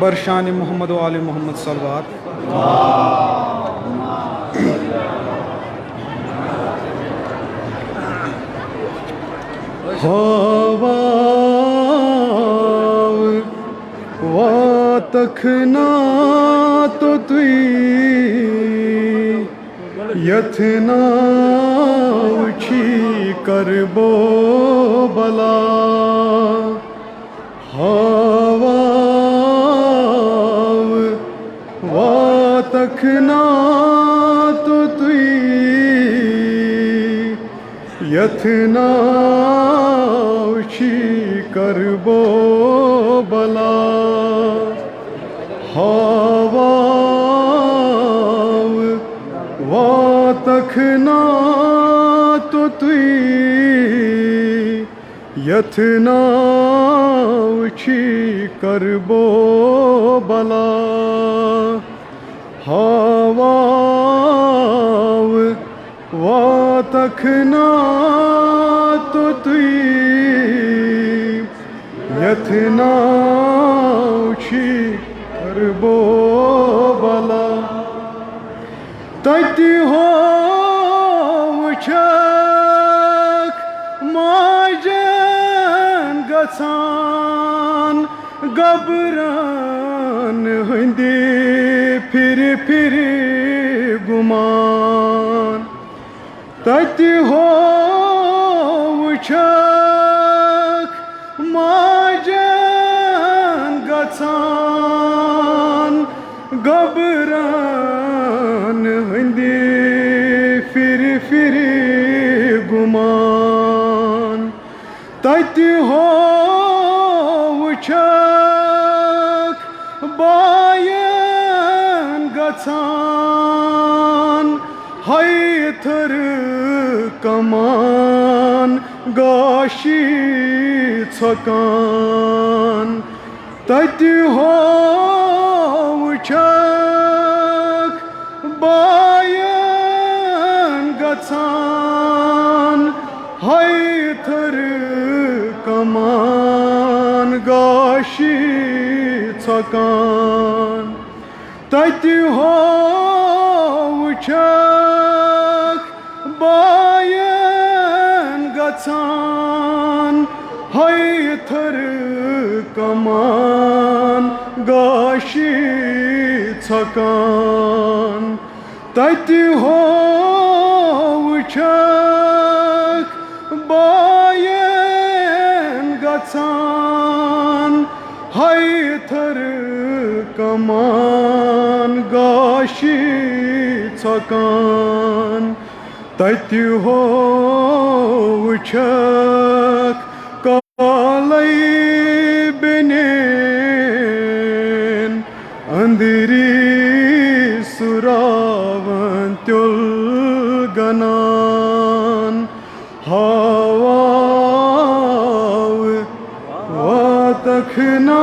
बरशान मोहम्मद व आले मोहम्मद सल्लल्लाहु हवा वा तखना तो तुई यथना उछी करबो बला हवा वा तखना तो तुई यथना उछी करबो बला हवा वा तखना तो तुई यथना उछी करबो बला हवा वा तखना तो तुई यथना उछी करबो बला तति हो वुछक माजन गसान गबरान हंदी फिर गुमान तति हो वुछक माजन गसान गबरान हंदी फिर गुमान तति हो वुछक बायन गसान हैथर कमान गाशी छकान तति हो वुछक बायन गसान हैथर कमान गाशी छकान तति हो वुछक बायन गसान हैथर कमान गाशी छकान तति हो वुछक बायन गसान हैथर कमान गाशी छकान तति हो वुछक कालै बेनेन अंदरी सुरावन त्युल गनान हवा वा तखना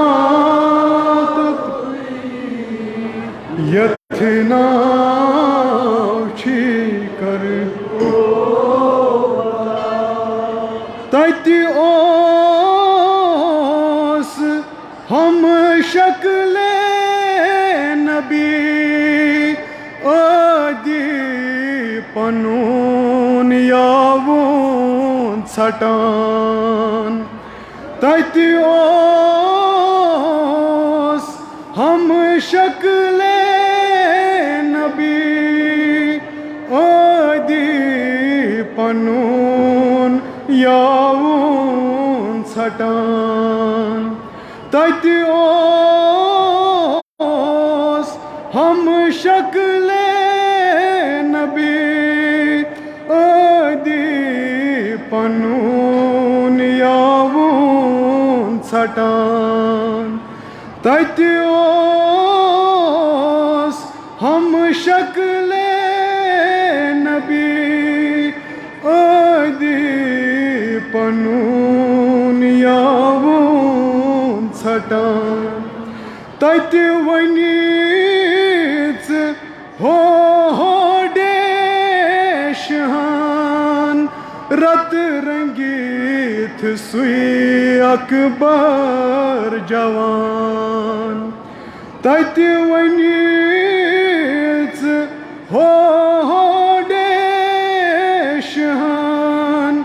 तो यथना उछी कर तति ओस हम शक्ले नबी आदि पनून यावून सटान तति ओस हम शक्ले नबी आदि पनून यावून सटान तति ओस हम शक्ले नबी आदि पनून यावून सटान तति ओस हम शक्ले नबी आदि पनून यावून सटान तति वनीच हो देशहान रत रंगीत सुई अकबर जवान तति वनीच हो देशहान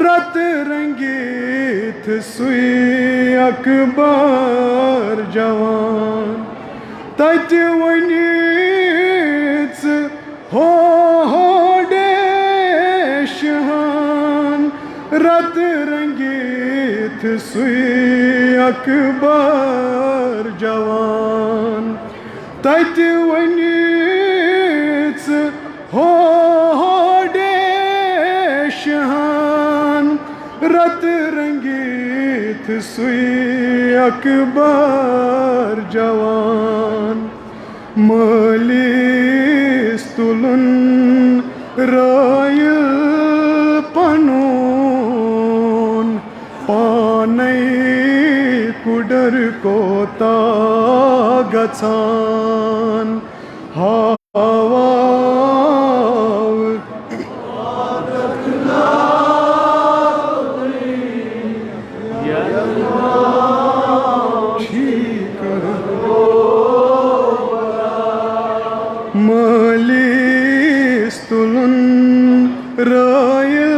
रत रंगीत सुई अकबर जवान तति वनीच हो देशहान रत रंगीत सुई अकबर जवान तति वनीच हो देशहान रत रंगीत सुई अकबर जवान मलीस तुलन रायल पनून पानै कुडर कोता गछान हवा मलीस तुलन रायल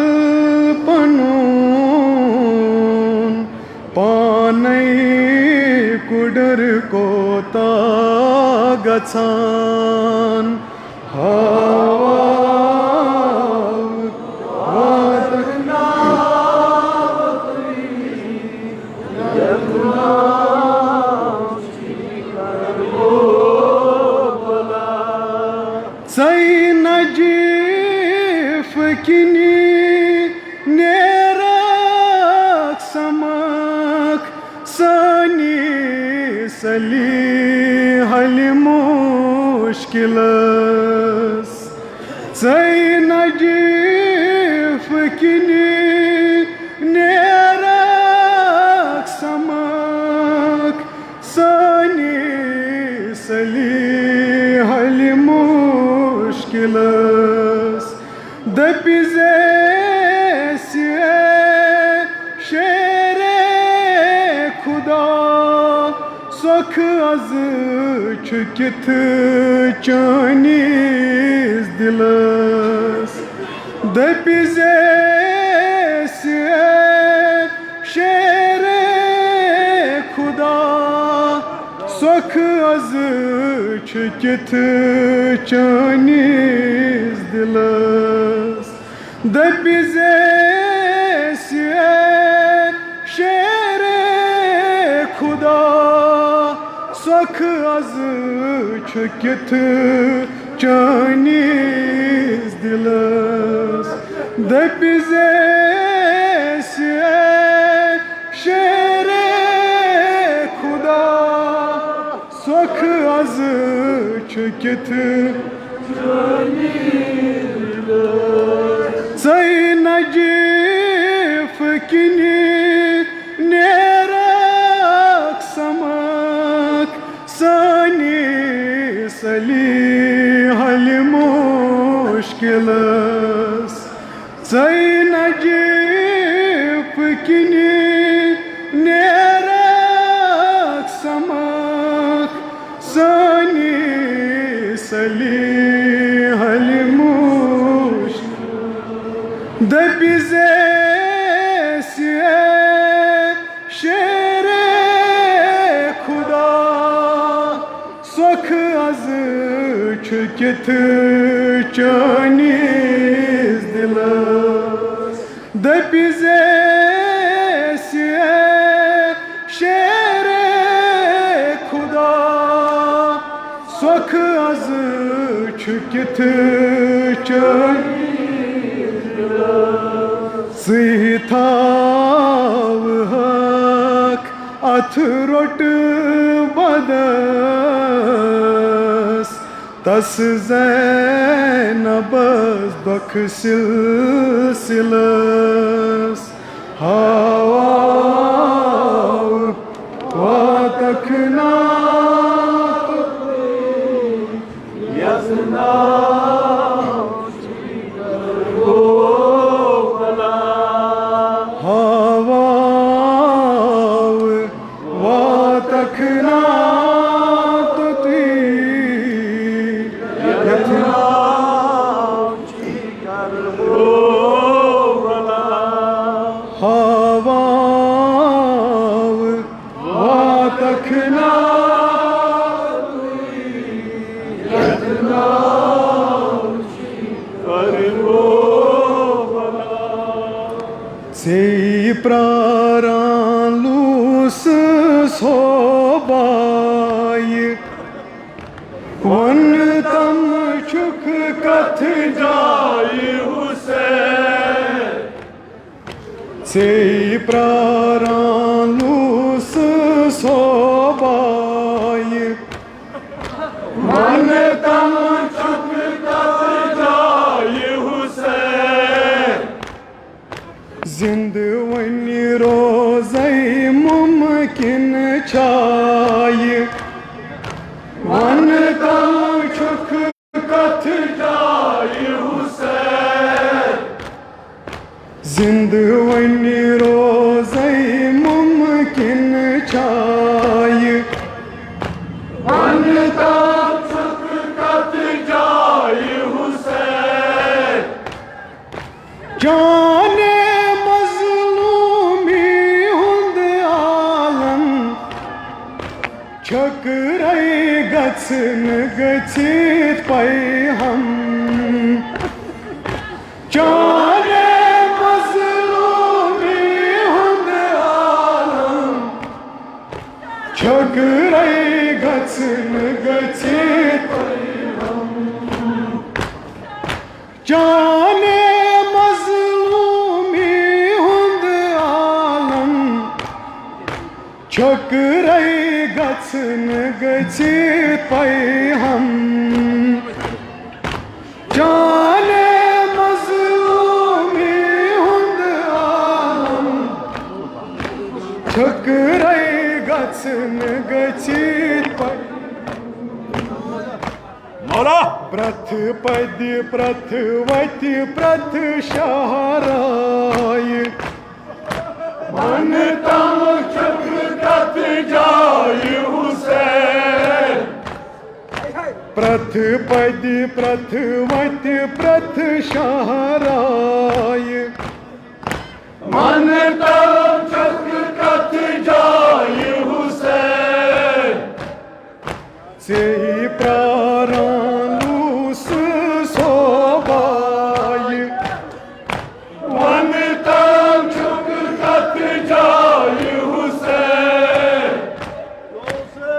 पनून पानै कुडर कोता गछान हवा सै नजीफ किनी नेरक समक सनी सली हल मुश्किलस सै नजीफ किनी नेरक समक सनी सली हल मुश्किलस दपिजे शेरे खुदा सुख अज किथ चानीस दिलस दपिजे शेरे खुदा सुख अज किथ चानीस दिलस दपिजे शेरे खुदा सुख अज किथ चानीस दिलस दपिजे शेरे खुदा सुख अज किथ सै नजीफ किनी नेरक समक सनी सली हल मुश्किलस सै नजीफ किनी नेरक समक सनी सली हल मुश्किल दपिजे शेरे खुदा सुख अज किथ चानीस दिलस दपिजे शेरे खुदा सुख अज किथ चानीस सीथाव हक अथ रोट बदस तस ज़ैनबस बख सिलसिलस हवा वातखना यसना हवा वातखना प्रारां लूस सोबाय वन तम चुक कथ जाय हुसैन से प्रारां लूस सोबाय वन तम चुक कथ जाय हुसैन जिंद वन रोज़े मुमकिन छाय वन तम चुक कथ जाय हुसैन जिंद वन रोज़े मुमकिन छाय वन तम चुक कथ जाय हुसैन जाने मज़लूमी हुंद आलम छकरे गचन गचित पै हम जाने मज़लूमी हुंद आलम छकरे गचन गचित पै हम जाने मज़लूमी हुंद आलम छकरे गचन गचित पै हम जाने मज़लूमी हुंद आलम छकरे गचन गचित पै मौला प्रथ पद प्रथ वति प्रथ शहराय वन तम चुक कथ जाय हुसैन प्रथ पद प्रथ वति प्रथ शहराय वन तम चुक कथ जाय हुसैन से प्रारां लूस सोबाय वन तम चुक कथ जाय हुसैन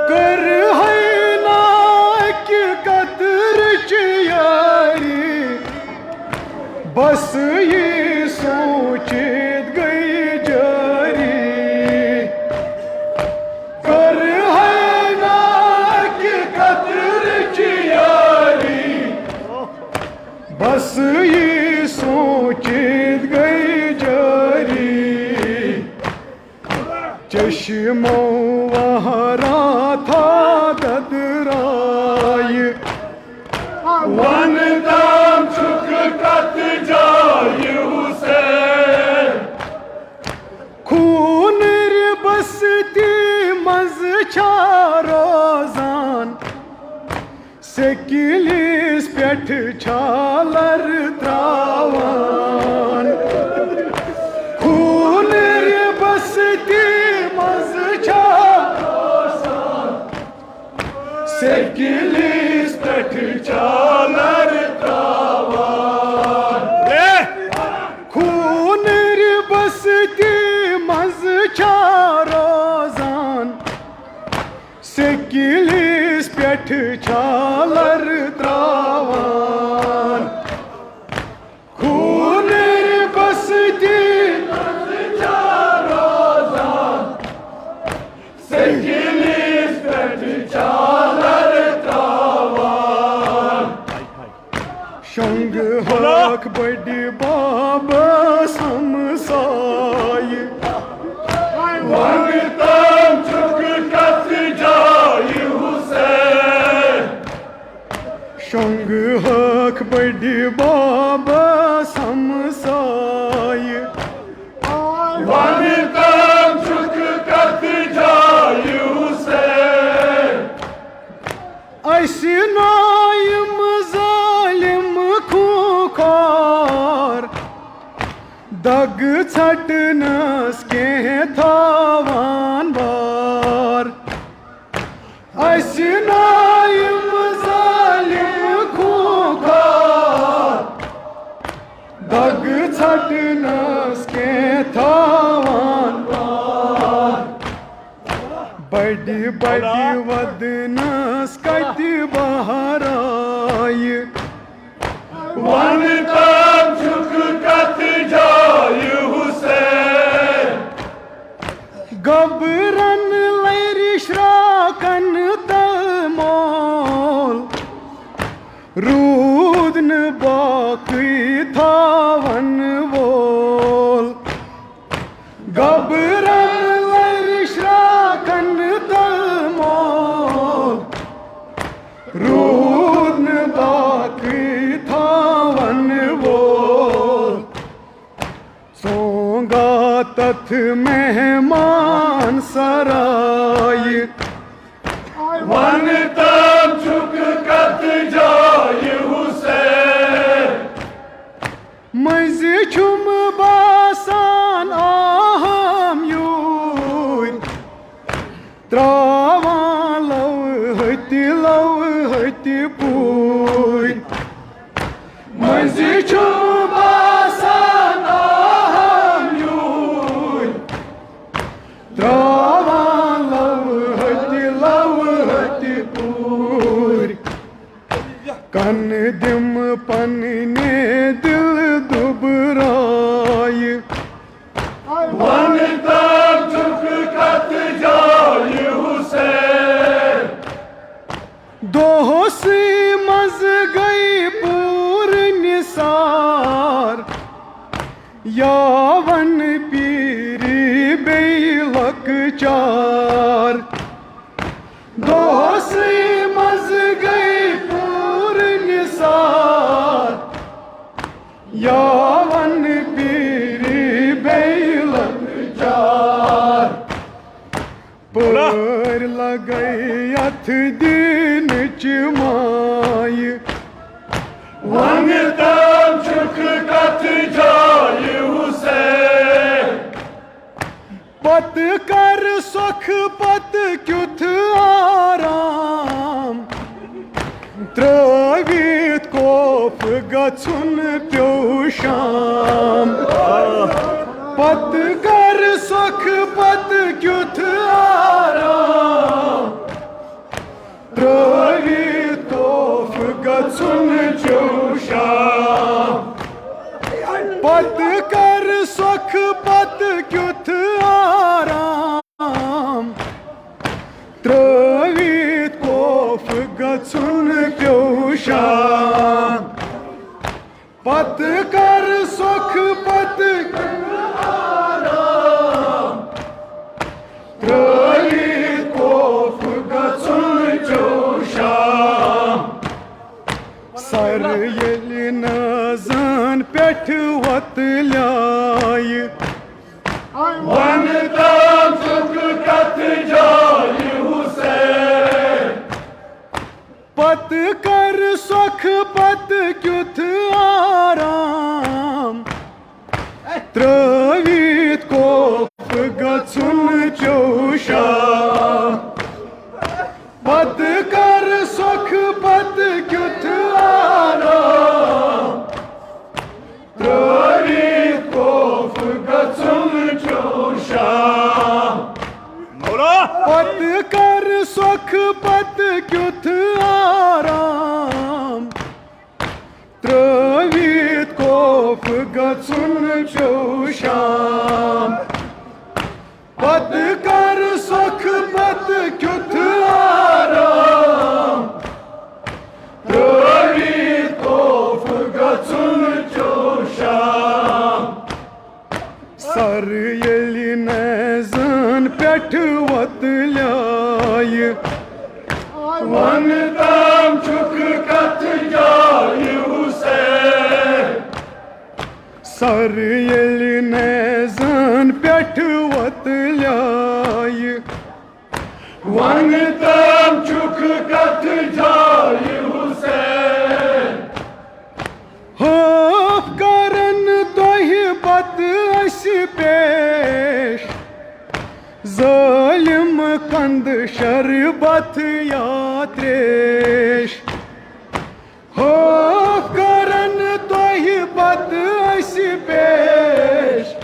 कर है नाक कदर चियारी बस ये सोचित गई जारी कर है नाक कदर चियारी बस ये सोचित गई जारी चश्मो वहरा था ददराय वन तम चुक कथ जाय हुसैन खून बसती मज रोजान सेकिलिस पेठ छालर त्रावान खून बसती मज रोजान सेकिलिस पेठ छालर त्रावान खून बसती मज रोजान सेकिलिस पेठ छालर त्रावान खून बसती मज रोजान सेकिलिस पेठ छालर त्रावान शंग हक बड़ी बाबा समसाय वन तम चुक कथ जाय हुसैन शंग हक बड़ी बाबा समसाय वन तम चुक कथ जाय हुसैन ऐसी नायम जालिम खूंखार दग छटनस के थावान बार ऐसी नायम जालिम खूंखार दग छटनस के थावान बड़ी बड़ी वदनस कति बहराय वन तम झुक कत जाय हुसैन गबरन लैरि श्राकन तमोल रूदन बाकी थावन वोल गबरन लैरि श्राकन तमोल रूदन बाकी थावन वोल सोंगा तथ मेहमान सराय वन तम झुक कत जाय हुसैन मज छुम बासान आहम यूर त्रावान लव हति पूर मज छुम बासान आहम यूर त्रावान लव हति पूर कन दिम पन्ने दिल दुबराय वन तम झुक कत जाय हुसैन दोहसी मज गई पूर निसार यावन पीरी बेलक चार दोहसी मज गई पूर निसार यावन पीरी बेलक चार पर लगई अथ दिन चमाय वन तम झुक कत जाय हुसैन पत कर सुख पत क्युथ आराम त्रवित कोप गछुन प्यो शाम पत कर सुख पत क्युथ आराम त्रवित कोप गछुन प्यो शाम पत कर सुख पत क्युथ आराम त्रवित कोफ गछुन प्यो शाम पत कर सुख पत आराम त्रवित कोफ गछुन प्यो शाम सर येलि नजन पेठ वतल्याय वन तम झुक कत जाय हुसैन पत कर सुख पत क्युथ आराम त्रवित कोफ गछुन प्यो शाम पत कर सुख पत क्युथ आराम त्रवित कोफ गछुन प्यो शाम पत कर सुख पत क्युथ आराम त्रवित कोफ गछुन प्यो शाम पत कर सुख पत क्युथ आराम त्रवित कोफ गछुन प्यो शाम सर येलि नजन पेठ वतल्याय वन तम झुक कत जाय हुसैन सर येलि नजन पेठ वतल्याय वन तम झुक कत जाय हुसैन होफ करन तोहि बत अस पेश जालिम कंद शरबत या त्रेश होफ करन तोहि बत अस पेश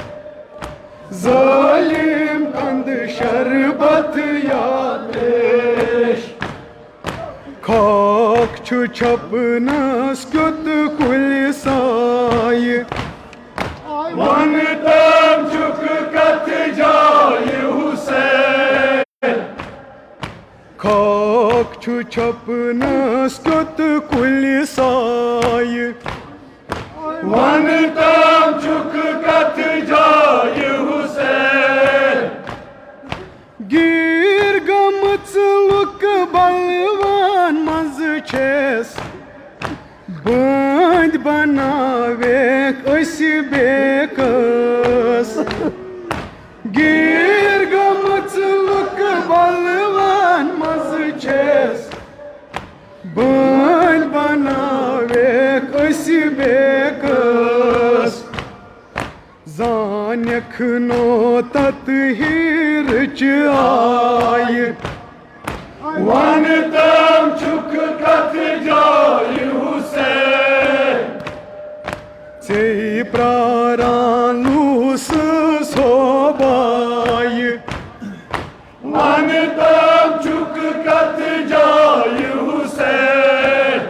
जालिम कंद शरबत या त्रेश खाक छु छपनस क्युत कुल साय वन तम चुक कथ जाय हुसैन खाक छु छपनस क्युत कुल साय वन तम चुक कथ जाय हुसैन गिर गमच लुक बलवान मज छेस बंद बनावे असी बेकस गिर गमच लुक बलवान मज छेस बंद बनावे असी बेकस जानख नो तत हिरच आय वन तम चुक कथ जाय हुसैन से प्रारालूस सोबाय वन तम चुक कथ जाय हुसैन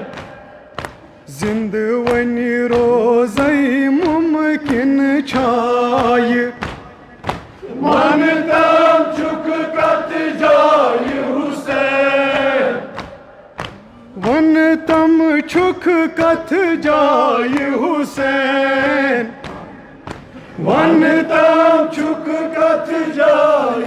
जिंदवनी रोज़ई मुमकिन छाय वन तम चुक कथ जाय हुसैन वन तम छुक कथ जाय हुसैन वन तम चुक कथ जाय